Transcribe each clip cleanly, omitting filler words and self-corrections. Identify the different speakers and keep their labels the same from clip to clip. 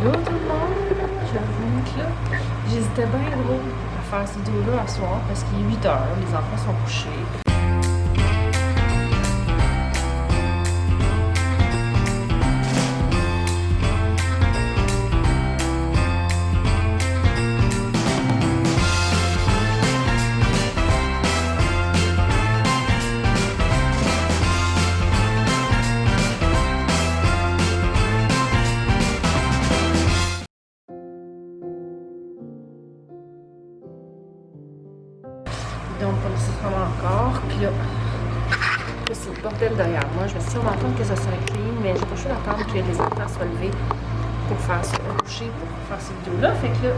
Speaker 1: Allô tout le monde, j'avoue que là, j'hésitais bien gros à faire cette vidéo-là à soir parce qu'il est 8 heures, les enfants sont couchés. Donc, pas nécessairement encore. Puis là, c'est le bordel derrière moi. Je me suis dit, on va attendre que ça soit clean, mais j'ai pas le choix d'attendre que les enfants soient levés pour faire ça, coucher, pour faire cette vidéo-là. Fait que là,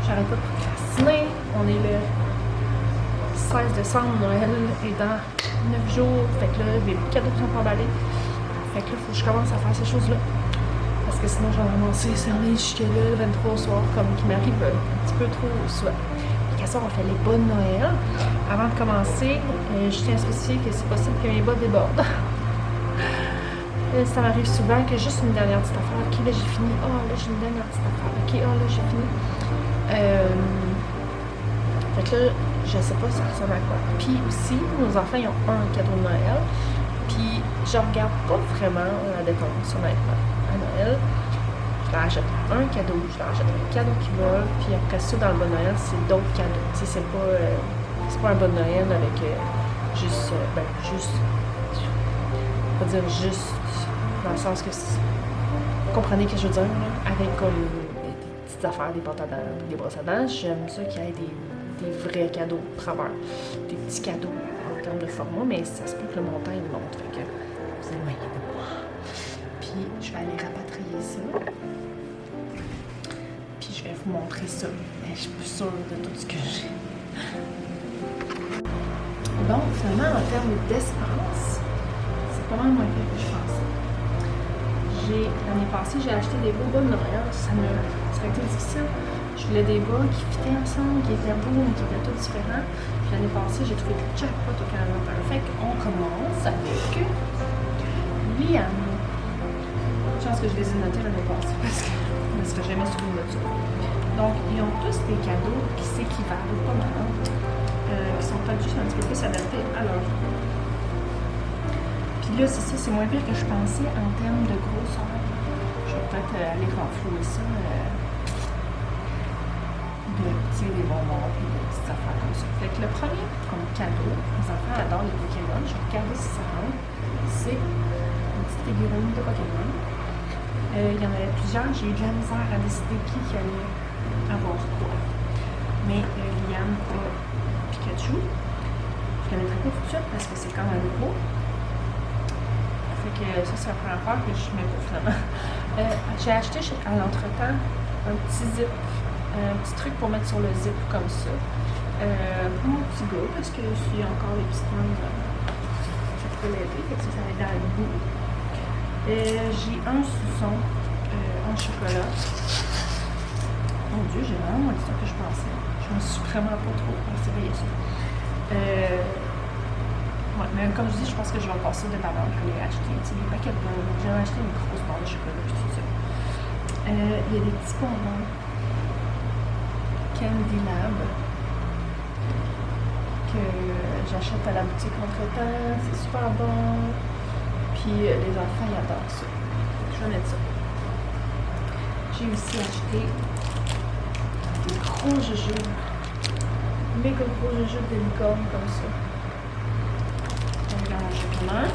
Speaker 1: j'arrête pas de procrastiner. On est le 16 décembre, Noël est dans 9 jours. Fait que là, mes cadeaux sont pas emballés. Fait que là, il faut que je commence à faire ces choses-là. Parce que sinon, j'en ai ramassé cerné jusqu'à là, le 23 au soir, comme qui m'arrive un petit peu trop souvent. On fait les bas de Noël. Avant de commencer, je tiens à spécifier que c'est possible que mes bas débordent. Ça m'arrive souvent que juste une dernière petite affaire. Ok, là j'ai fini. Oh, là j'ai une dernière petite affaire. Ok, oh, là j'ai fini. Fait que là, je sais pas ça ressemble à quoi. Puis aussi, nos enfants ils ont un cadeau de Noël. Puis je regarde pas vraiment la décoration honnêtement à Noël. Je leur achète un cadeau, je leur achète un cadeau qu'ils veulent, puis après ça, dans le bon Noël, c'est d'autres cadeaux. Tu sais, c'est pas un bon Noël avec juste, on va dire juste, dans le sens que, vous comprenez ce que je veux dire, là, avec comme des petites affaires, des pâtes à dents, des brosses à dents. J'aime ça qu'il y ait des vrais cadeaux au travers, des petits cadeaux en termes de format, mais ça se peut que le montant il monte, fait que vous éloignez de moi. Puis je vais aller rapatrier ça. Je vais vous montrer ça, mais je suis plus sûre de tout ce que j'ai. Bon, finalement, en termes d'espace, c'est pas mal moins pire que je pensais. L'année passée, j'ai acheté des beaux bas de Noël. Ça a été difficile. Je voulais des bas qui fitaient ensemble, qui étaient beaux, mais qui étaient tous différents. Puis l'année passée, j'ai trouvé le jackpot au Canada. Fait qu'on commence avec Liam. Je pense que je les ai notés l'année passée parce que j'aimais ce film-là. Donc, ils ont tous des cadeaux qui s'équivalent pas mal, qui sont peut-être juste un petit peu plus adaptés à leur vie. Puis là, c'est ça, c'est moins pire que je pensais en termes de grosseur. Je vais peut-être aller renflouer ça, des bonbons et des petites affaires comme ça. Fait que le premier comme cadeau, les enfants adorent les Pokémon, je vais regarder si ça rentre, c'est une petite figurine de Pokémon. Il y en avait plusieurs, j'ai eu de la misère à décider qui allait avoir quoi. Mais Liam a Pikachu. Je le mettrai pas tout de suite parce que c'est quand même beau. Fait que ça, c'est la première fois que je mets pas finalement. J'ai acheté à l'entretemps un petit zip, un petit truc pour mettre sur le zip comme ça. Pour mon petit gars, parce que s'il y a encore les petites mains, ça peut l'aider. Fait que ça va être dans le bout. J'ai un soupçon en chocolat. Mon Dieu, j'ai vraiment moins de ça que je pensais. Je me suis vraiment pas trop surveillée ça. Ouais, mais comme je dis, je pense que je vais passer de l'avant pour les acheter. Tu sais, les paquets de bonbons. J'ai acheté une grosse barre de chocolat et tout ça. Il y a des petits bonbons Candy Lab que j'achète à la boutique entre-temps. C'est super bon. Puis les enfants, ils adorent ça. Je vais mettre ça. J'ai aussi acheté des gros jujubes. Méga gros jujubes de licorne comme ça. Donc, dans mon chocolat.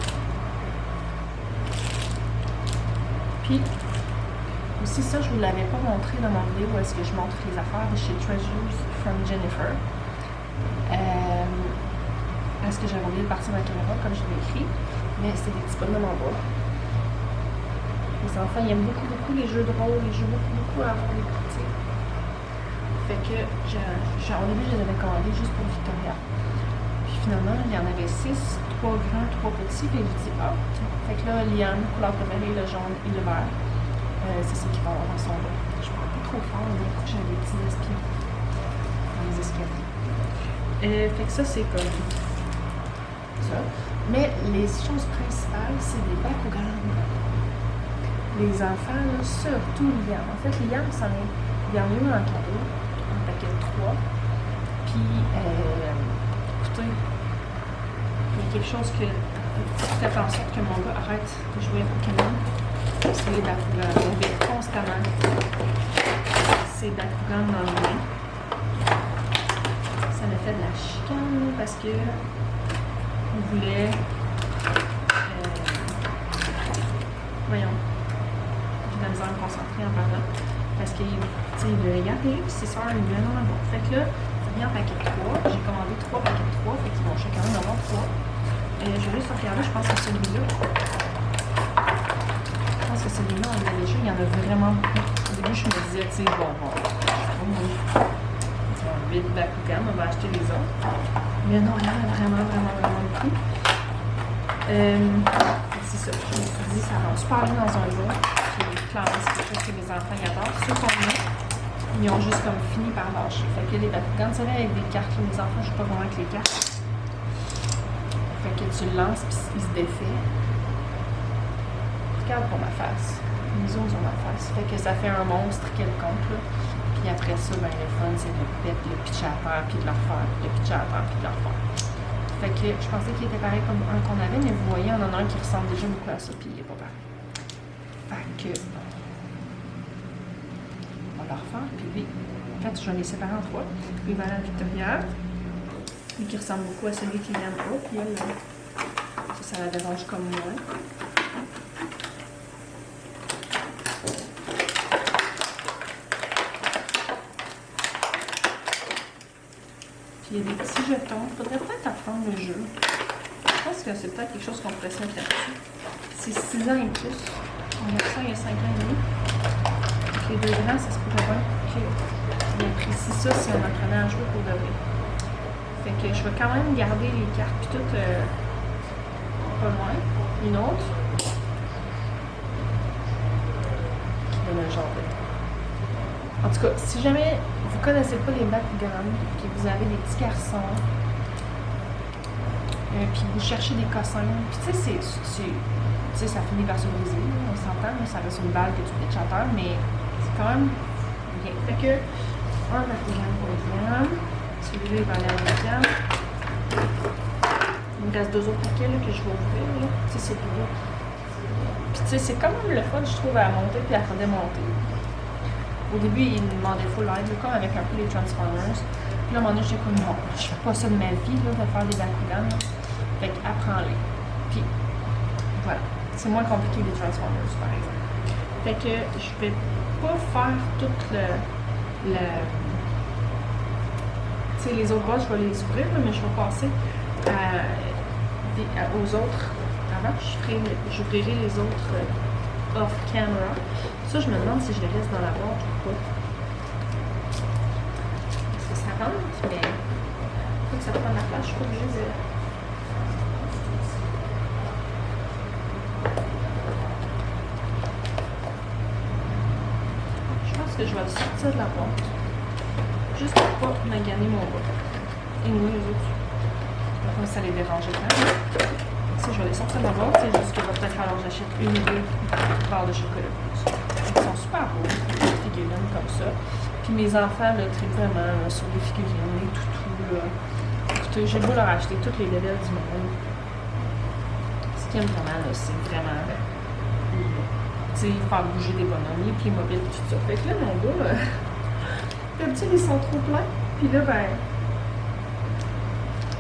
Speaker 1: Puis, aussi ça, je ne vous l'avais pas montré dans mon vidéo où est-ce que je montre les affaires de chez Treasures from Jennifer. Est-ce que j'avais oublié de partir ma caméra comme je l'ai écrit? Mais c'est des petits bonhommes en bois. Les enfants, ils aiment beaucoup les jeux de rôle, ils jouent beaucoup à avoir des petits. Fait que, au début, je les avais commandés juste pour Victoria. Puis finalement, il y en avait 6, 3 grands, 3 petits. Puis je dis, ah, fait que là, Liam, couleur préférée, le jaune et le vert. C'est ça qu'il va avoir dans son dos. Je parle pas trop fort, mais j'ai des petits espions dans les escaliers. Fait que ça, c'est comme ça. Mais les choses principales, c'est des Bakugan. les enfants, là, surtout Liam. En fait, Liam, il y en a eu un cadeau, un paquet de 3. Puis, écoutez, il y a quelque chose qui fait en sorte que mon gars arrête de jouer à Pokémon. C'est les Bakugan. On vit constamment ces Bakugan dans le main. Ça me fait de la chicane parce que on voulait. Voyons. J'ai de la misère à me concentrer en parlant. Parce qu'il veut regarder, puis ses soeurs, ils veulent en avoir. Fait que là, ça vient en paquet de 3. J'ai commandé 3 paquets de 3. Fait qu'ils vont chacun en avoir 3. Je vais juste regarder, je pense que celui-là. Je pense que celui-là, on l'a déjà. Il y en a vraiment beaucoup. Au début, je me disais, tu sais, bon, 8 Bakugan, on va acheter les autres. Mais non, il y en a vraiment beaucoup. C'est ça, je me suis dit, ça va super bien dans un jour. Puis clairement, c'est quelque chose que les enfants y adorent. Ceux qu'on a, ils ont juste comme fini par lâcher. Fait que les Bakugan, c'est vrai, avec des cartes, les enfants, je joue pas vraiment avec les cartes. Fait que tu le lances, puis il se défait. Regarde pour ma face. Les autres ont ma face. Fait que ça fait un monstre quelconque, là. Puis après ça, ben le fun, c'est de le pitcher à terre, puis de le refaire, puis de pitcher à terre, puis de le refaire. Fait que je pensais qu'il était pareil comme un qu'on avait, mais vous voyez, on en a un qui ressemble déjà beaucoup à ça, puis il est pas pareil. Fait que on va le refaire, puis lui, en fait, je vais les séparer en 3. Lui, va à la Victoria, lui qui ressemble beaucoup à celui qui vient de haut, puis elle, ça la dérange comme moi. Puis il y a des petits jetons. Il faudrait peut-être apprendre le jeu. Je pense que c'est peut-être quelque chose qu'on pourrait se mettre là-dessus. C'est 6 ans et plus. On a ça il y a 5 ans et demi. Donc les 2 grands, ça se pourrait bien qu'on apprécie ça si on apprenait à jouer pour de vrai. Fait que je vais quand même garder les cartes puis tout pas loin. Une autre. Qui donne un genre de... En tout cas, si jamais vous ne connaissez pas les Bakugan, puis vous avez des petits garçons, puis vous cherchez des cossins, puis tu sais, ça finit par se briser, on s'entend, ça reste une balle que tu pitches à terre, mais c'est quand même bien. Fait que, un Bakugan pour Liam, celui-là il va aller à Liam. Il me reste 2 autres paquets là, que je vais ouvrir, là. Tu sais, c'est plus. Puis tu sais, c'est quand même le fun, je trouve, à monter puis à redémonter. Au début, il me demandait full aide, comme avec un peu les Transformers. Puis là, à un moment donné, j'étais comme, non, je fais pas ça de ma vie, là, de faire des Bakugan. Fait qu'apprends-les. Puis, voilà. C'est moins compliqué des Transformers, par exemple. Fait que je vais pas faire tout le tu sais, les autres boss, je vais les ouvrir, là, mais je vais passer aux autres. Avant, j'ouvrirai les autres off-camera. Ça, je me demande si je les laisse dans la boîte ou pas. Parce que ça rentre, mais faut que ça prenne la place, je suis pas obligée de... Je pense que je vais le sortir de la boîte. Juste pour pas maganer mon bas. Et nous, les autres, comme ça les dérangeait pas. Si je vais les sortir de la boîte, c'est juste qu'il va peut-être falloir que j'achète une ou 2 barres de chocolat plus. Ils sont super beaux, des figurines comme ça. Puis mes enfants, là, trippent vraiment là, sur les figurines, les toutous, là. Écoutez, j'ai beau leur acheter toutes les levels du monde. Ce qu'ils aiment vraiment, là, c'est vraiment, tu sais, faire bouger des bonhommes, les Playmobil, tout ça. Fait que là, mon gars, d'habitude, ils sont trop pleins. Puis là, ben,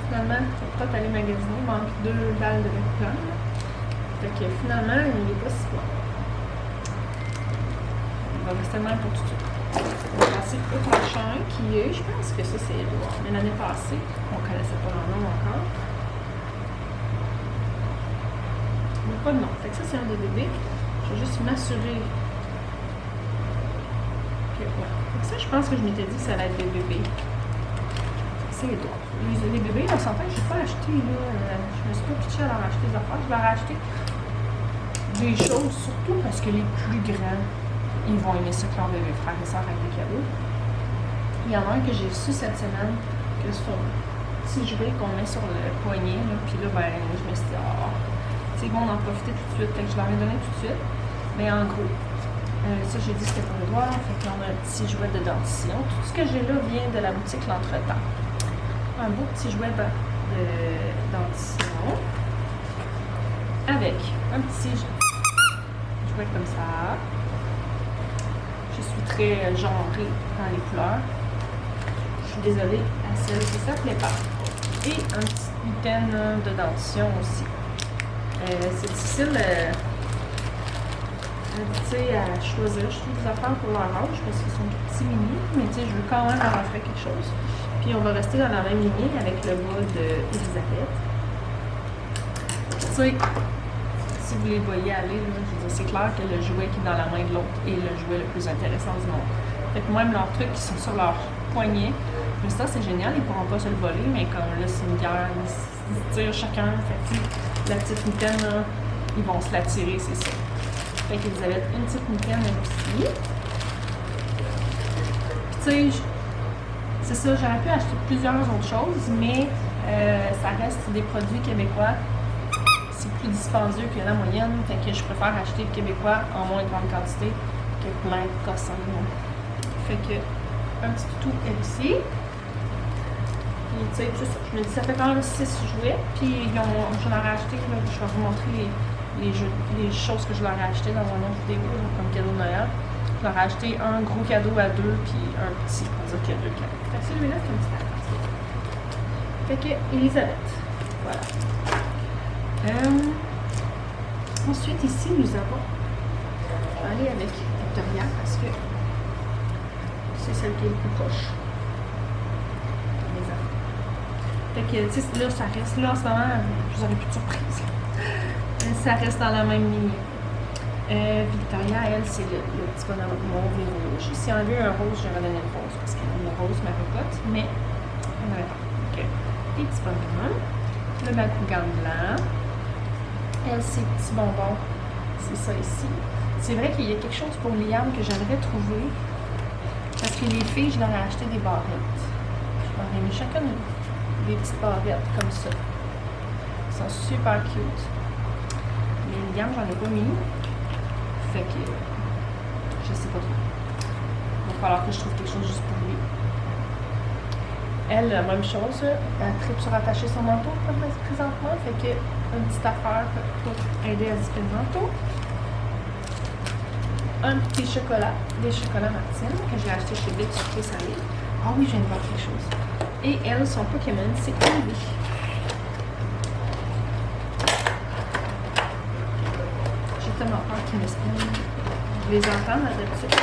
Speaker 1: finalement, je vais peut-être aller magasiner, il manque 2 balles de Bakugan. Fait que finalement, il n'est pas si bon. Il va rester le même pour tout de suite. On va passer au prochain qui est, je pense que ça c'est Edouard. Mais l'année passée, on ne connaissait pas leur nom encore. Il n'y a pas de nom. Fait que ça c'est un des bébés. Je vais juste m'assurer que ouais. Fait que ça, je pense que je m'étais dit que ça allait être des bébés. C'est Edouard. Les bébés, on s'entend que je n'ai pas acheté, là. Je me suis pas pitchée à leur acheter des affaires. Je vais leur acheter des choses, surtout parce que les plus grands, ils vont aimer ça que leur bébé frère et soeur avec des cadeaux. Il y en a un que j'ai reçu cette semaine, que c'est un petit jouet qu'on met sur le poignet, là. Puis là, ben, je me suis dit, c'est bon d'en profiter tout de suite. Fait que je leur ai donné tout de suite. Mais en gros, ça j'ai dit que c'était pour le doigt, fait qu'on a un petit jouet de dentition. Tout ce que j'ai là vient de la boutique L'Entretemps. Un beau petit jouet de dentition avec un petit jouet comme ça. Je suis très genrée dans les couleurs. Je suis désolée à celle qui ça plaît pas. Et un petit mitaine de dentition aussi. C'est difficile à choisir. Je trouve des affaires pour leur âge parce qu'ils sont petits mini, mais je veux quand même leur offrir quelque chose. Puis on va rester dans la même lignée avec le bas d'Elisabeth. Si vous les voyez aller, c'est clair que le jouet qui est dans la main de l'autre est le jouet le plus intéressant du monde. Fait que même leurs trucs qui sont sur leur poignet, mais ça c'est génial, ils pourront pas se le voler, mais comme là c'est une guerre, ils se tirent chacun, fait que la petite mitaine, là, ils vont se la tirer, c'est ça. Fait que vous avez une petite mitaine aussi. Puis c'est ça, j'aurais pu acheter plusieurs autres choses, mais ça reste des produits québécois. C'est plus dispendieux que la moyenne, fait que je préfère acheter le québécois en moins grande quantité que plein de cossins. Fait que un petit toutou ici. Puis tu sais, je me dis ça fait quand même 6 jouets. Puis je leur ai acheté, là, je vais vous montrer les choses que je leur ai achetées dans un autre vidéo comme cadeau de Noël. Je leur ai acheté un gros cadeau à 2 puis un petit, on va dire qu'il y a 2 cadeaux. Fait que celui-là c'est un petit affaire. Fait que Elisabeth, voilà. Ensuite, ici, nous avons aller avec Victoria parce que c'est celle qui est le plus proche. Fait que, tu sais, là, ça reste, là, en ce moment, vous aurez plus de surprise. Ça reste dans la même ligne. Victoria, elle, c'est le petit bonhomme mauve et rouge. Si on avait un rose, j'aurais donné le rose parce que le rose m'apote, mais on n'avait pas. OK. Les petits bonhommes. Le Bakugan blanc. Elle, ses petits bonbons, c'est ça ici. C'est vrai qu'il y a quelque chose pour Liam que j'aimerais trouver. Parce que les filles, je leur ai acheté des barrettes. Je leur ai mis chacune des petites barrettes comme ça. Ils sont super cute. Mais Liam, j'en ai pas mis. Fait que je sais pas trop. Il va falloir que je trouve quelque chose juste pour lui. Elle, la même chose, elle tripe sur attacher son manteau comme présentement. Fait que une petite affaire pour aider à zipper le manteau. Un petit chocolat, des chocolats Martine que j'ai acheté chez Big Sucré Salé. Ah oui, je viens de voir quelque chose. Et elle, son Pokémon, c'est Ivy. J'ai tellement peur qu'ils me spinnent. Je les entends d'habitude.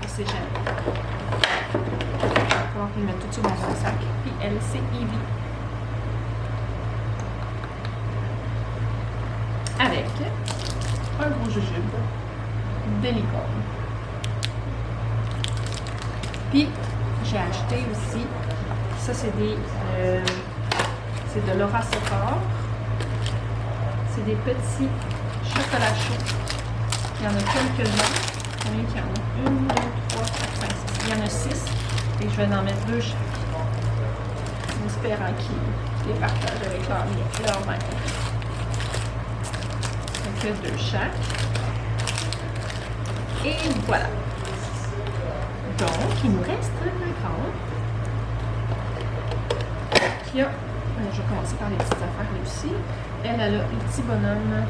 Speaker 1: C'est gênant. Il va falloir qu'ils mettent tout ça dans son sac. Puis elle, c'est Ivy. Avec un gros jujube de licorne. Puis j'ai acheté aussi, ça c'est c'est de Laura Socor. C'est des petits chocolats chauds. Il y en a quelques-uns. Combien qu'il y en a? 1, 2, 3, 4, 5, 6. Il y en a 6. Et je vais en mettre 2 chaque. En espérant qu'ils les partagent avec leur mère. Donc 2 chaque. Et voilà. Donc, il nous reste la grande. Qui a, je vais commencer par les petites affaires là aussi. Elle a le petit bonhomme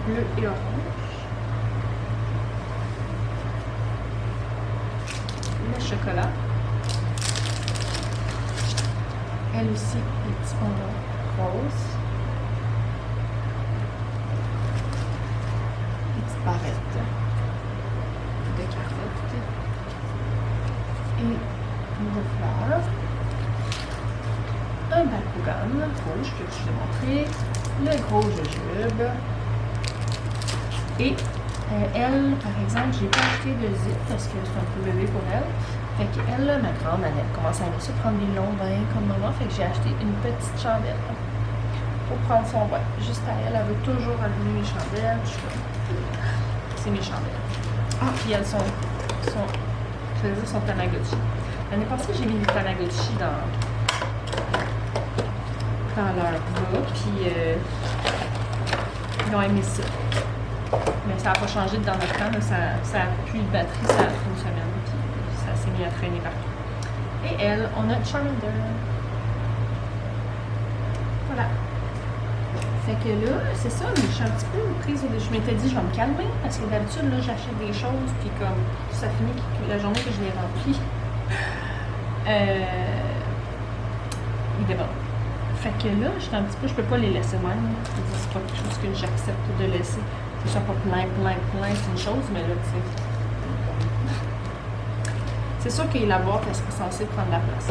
Speaker 1: bleu et orange. Le chocolat. Elle aussi, le petit bonhomme rose. Les petites barrettes de carottes. Et de fleurs. Un Bakugan rouge que je vous ai montré. Le gros jujube. Et elle, par exemple, j'ai pas acheté de zip parce que c'est un peu bébé pour elle. Fait qu'elle, ma grande, elle commence à aimer ça prendre des longs bains comme maman. Fait que j'ai acheté une petite chandelle pour prendre son bain. Juste à elle, elle veut toujours allumer mes chandelles. C'est mes chandelles. Ah, puis elles sont Tamagotchi. L'année passée, j'ai mis des Tamagotchi dans leur bras. Puis Ils ont aimé ça. Mais ça n'a pas changé dans notre temps. Là. Ça a plus de batterie, ça a pris une semaine. Puis ça s'est mis à traîner partout. Et elle, on a Charmander. Voilà. Fait que là, c'est ça, mais je suis un petit peu prise au début. Je m'étais dit, je vais me calmer, parce que d'habitude, là, j'achète des choses, puis comme ça finit la journée que je les remplis, ils débordent. Fait que là, je suis un petit peu, je peux pas les laisser même. C'est pas quelque chose que j'accepte de laisser. Que ce soit pas plein, c'est une chose, mais là, tu sais. C'est sûr que la boîte, elle serait censée prendre la place.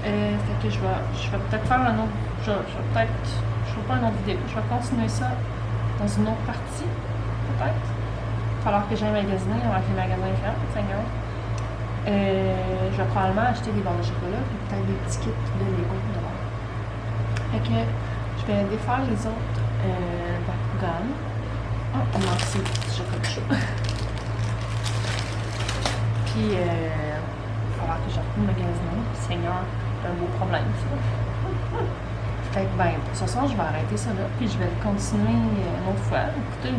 Speaker 1: Fait que je vais peut-être faire un autre. Je vais pas une autre vidéo. Je vais continuer ça dans une autre partie, peut-être. Il va falloir que j'aille magasiner avant que les magasins ferment, Seigneur. Je vais probablement acheter des barres de chocolat et peut-être des petits kits de Lego dehors. Fait que je vais défaire les autres Bakugan. Oh, il manque ces petits chocolats chauds. Puis, il va falloir que je retourne magasiner. Seigneur, c'est un beau problème, ça. Fait que, ben, pour ce soir, je vais arrêter ça là, puis je vais continuer une autre fois. Écoutez,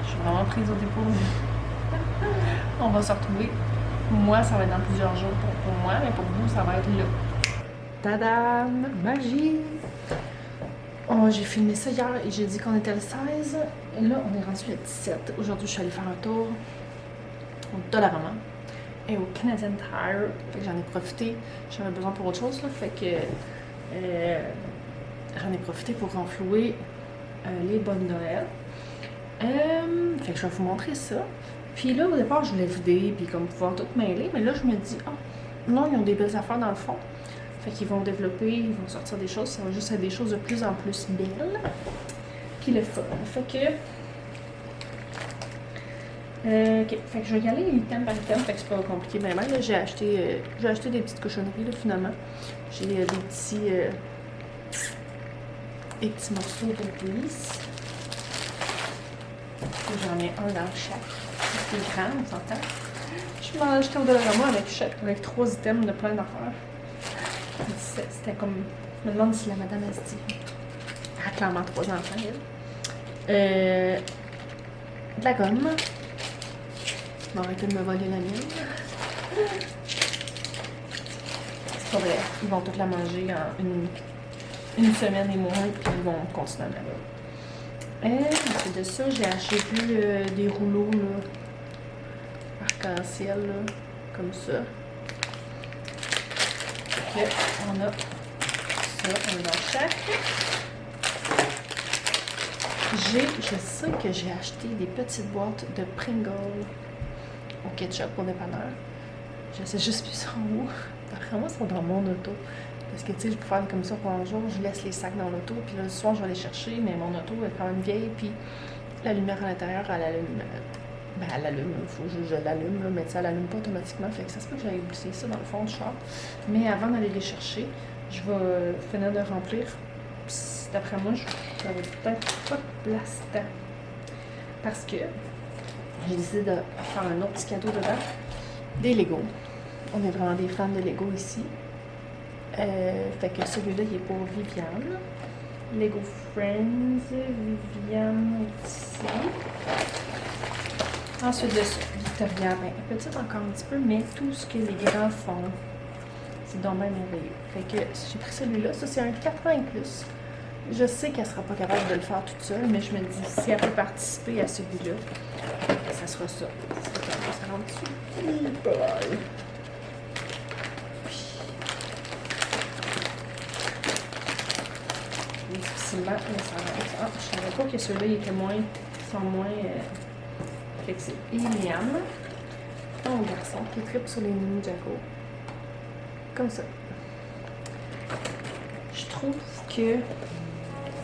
Speaker 1: je suis vraiment prise au dépourvu. On va se retrouver. Moi, ça va être dans plusieurs jours pour moi, mais pour vous, ça va être là. Tadam! Magie! Oh, j'ai filmé ça hier et j'ai dit qu'on était le 16. Et là, on est rendu le 17. Aujourd'hui, je suis allée faire un tour au Dollarama et au Canadian Tire. Fait que j'en ai profité. J'avais besoin pour autre chose, là. Fait que j'en ai profité pour renflouer les bonnes Noël. Fait que je vais vous montrer ça. Puis là, au départ, je voulais vider puis comme pouvoir tout mêler. Mais là, je me dis, non, ils ont des belles affaires dans le fond. Fait qu'ils vont développer, ils vont sortir des choses. Ça va juste être des choses de plus en plus belles. Puis le fun. Fait que... ok, fait que je vais y aller item par item, fait que c'est pas compliqué. Mais même, là, j'ai acheté des petites cochonneries, là, finalement. J'ai des petits morceaux de glisse. J'en ai un dans chaque. C'est grand, on s'entend. Je m'en ai acheté au Dollarama avec 3 items de plein d'affaires. C'était comme... Je me demande si la madame a dit. Elle a clairement 3 enfants, elle. De la gomme. Ils vont arrêter de me voler la mienne. C'est pas vrai. Ils vont toute la manger en une semaine et moins, puis ils vont continuer à l'avoir. Ensuite de ça, j'ai acheté des rouleaux là, arc-en-ciel, là, comme ça. Là, on a ça, on est dans chaque. Je sais que j'ai acheté des petites boîtes de Pringles au ketchup au dépanneur. Je sais juste plus ça où. D'après moi, ils sont dans mon auto. Parce que, tu sais, je peux faire comme ça pour un jour, je laisse les sacs dans l'auto, puis là, le soir, je vais les chercher, mais mon auto est quand même vieille, puis la lumière à l'intérieur, elle allume. Ben, elle allume, il faut que je l'allume, là, mais tu sais, elle allume pas automatiquement, fait que ça se peut que j'aille glisser ça dans le fond du char. Mais avant d'aller les chercher, je vais finir de remplir. D'après moi, ça va peut-être pas de place tant. Parce que j'ai décidé de faire un autre petit cadeau dedans. Des Lego. On est vraiment des fans de Lego ici. Fait que celui-là, il est pour Viviane. Lego Friends, Viviane ici. Ensuite de ça, Victoria, ben, petite encore un petit peu, mais tout ce que les grands font, c'est donc bien merveilleux. Fait que j'ai pris celui-là. Ça, c'est un 4 ans et plus. Je sais qu'elle ne sera pas capable de le faire toute seule, mais je me dis, si elle peut participer à celui-là, ça sera ça. Ça rentre dessus. Difficilement, mais ça rentre. Ah, je savais pas que ceux-là, ils sont moins flexibles. Et Liam, un garçon qui tripe sur les Ninjago. Comme ça. Je trouve que,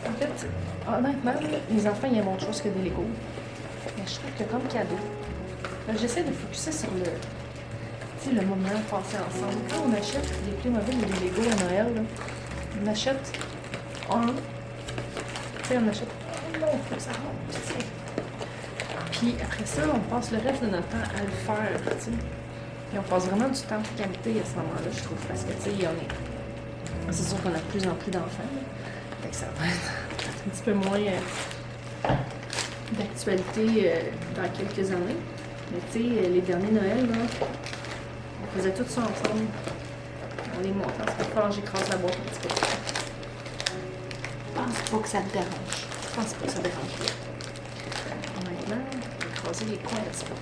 Speaker 1: en fait, honnêtement, les enfants, ils aiment autre chose que des Lego. Mais je trouve que comme cadeau, j'essaie de focuser sur le moment passé ensemble. Quand on achète des Playmobil ou des Lego à Noël, là, on achète un. Tu sais, on achète un, non, faut que ça rentre, puis après ça, on passe le reste de notre temps à le faire, tu sais. Et on passe vraiment du temps de qualité à ce moment-là, je trouve, parce que, tu sais, c'est sûr qu'on a de plus en plus d'enfants, là. Fait que ça va être un petit peu moins d'actualité dans quelques années. Mais tu sais, les derniers Noël, là, on faisait tout ça ensemble. On les monte. Il va falloir que j'écrase la boîte un petit peu. Je pense pas que ça te dérange. Je pense pas que ça dérange bien. Honnêtement, je vais écraser les coins un petit peu.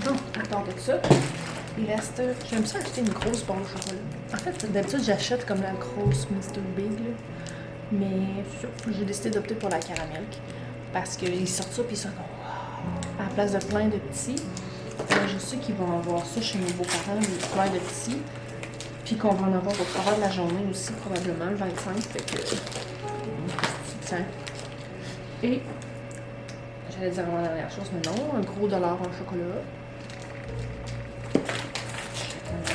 Speaker 1: Bon, à part de ça, il reste... J'aime ça acheter une grosse barre de chocolat. En fait, d'habitude, j'achète comme la grosse Mr. Big, là. Mais j'ai décidé d'opter pour la caramel. Parce qu'ils sortent ça, puis ils sont comme... Wow. À la place de plein de petits, je sais qu'ils vont avoir ça chez mes beaux-parents, plein de petits. Puis qu'on va en avoir au travers de la journée aussi, probablement, le 25. Fait que... Tiens. Et... J'allais dire la dernière chose, mais non. Un gros dollar en chocolat.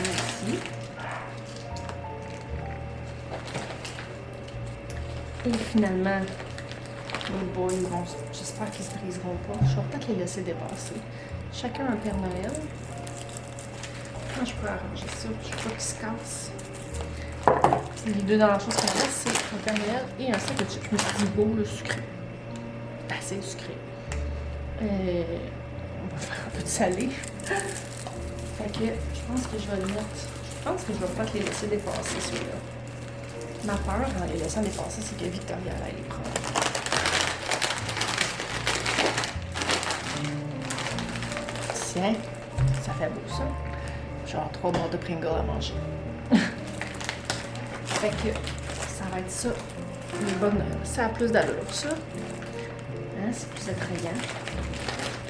Speaker 1: Ici. Et finalement, les boys vont... J'espère qu'ils se briseront pas. Je vais peut-être les laisser dépasser. Chacun un Père Noël. Comment je pourrais arranger ça? Je veux pas qu'ils se cassent. Les deux dernières choses qu'il me reste, c'est un Père Noël et un sac de chips. Je me suis dit, beau, le sucré. Assez sucré. On va faire un peu de salé. Fait que je pense que je vais le mettre. Je pense que je vais pas les laisser dépasser celui-là. Ma peur en les laissant dépasser, c'est que Victoria allait les prendre. Tiens, ça fait beau ça. Genre 3 barres de Pringles à manger. Fait que ça va être ça. Les bonnes. Ça a plus d'allure, ça. Hein, c'est plus attrayant.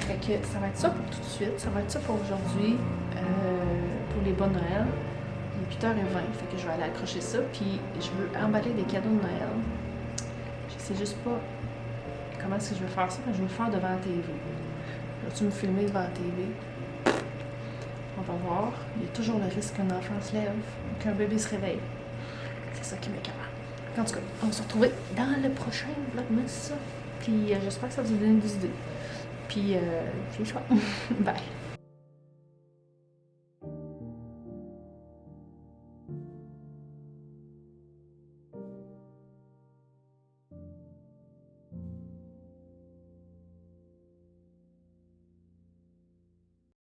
Speaker 1: Fait que ça va être ça pour tout de suite. Ça va être ça pour aujourd'hui. Pour les bonnes Noël. Il est 8h20. Fait que je vais aller accrocher ça. Puis je veux emballer des cadeaux de Noël. Je sais juste pas comment est-ce que je vais faire ça. Mais je vais le faire devant la TV. Vas-tu me filmer devant la TV? On va voir. Il y a toujours le risque qu'un enfant se lève ou qu'un bébé se réveille. C'est ça qui m'écarte. En tout cas, on va se retrouver dans le prochain Vlogmas. Puis j'espère que ça vous a donné des idées. Puis, je suis Bye.